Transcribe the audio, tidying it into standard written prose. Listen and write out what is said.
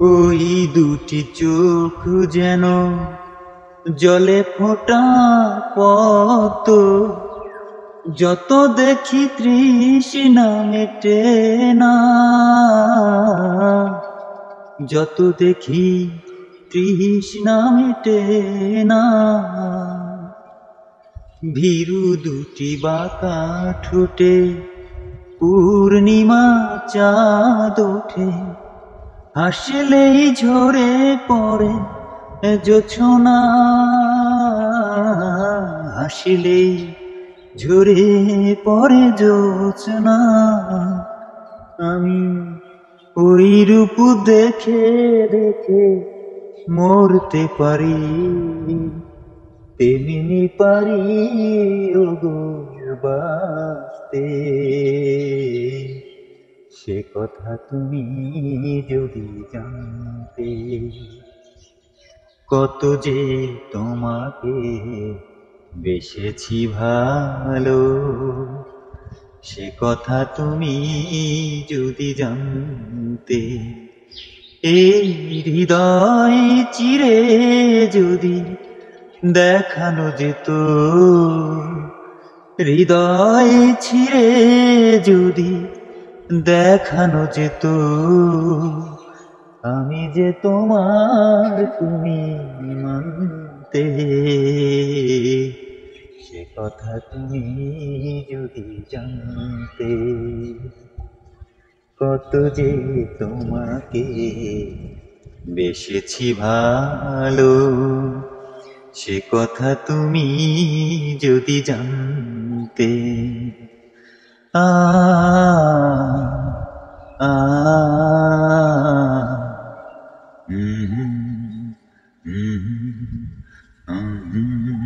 ওই দুটি চোখ যেন জলে ফোঁটা পদ্ম, যত দেখি তৃষ্ণা মেটে না, যত দেখি তৃষ্ণা মেটে না। ভীরু দুটি বাঁকা ঠোঁটে পূর্ণিমা চাঁদ ওঠে, হাসলেই ঝরে পড়ে জোছনা, হাসলেই ঝরে পড়ে জোছনা। আমি ওই রূপ দেখে দেখে মরতে পারি, তেমনি পারি ওগো বাঁচতে। সে কথা তুমি যদি জানতে, কত যে তোমাকে বেসেছি ভালো, সে কথা তুমি যদি জানতে। এই হৃদয় চিরে যদি দেখানো যেত, হৃদয় ছিঁড়ে যদি দেখানো যেত, আমি যে তোমার তুমি মানতে। সে কথা তুমি যদি জানতে, কত যে তোমাকে বেসেছি ভালো, সে কথা তুমি যদি জানতে। আ আ হুম হুম হুম হুম।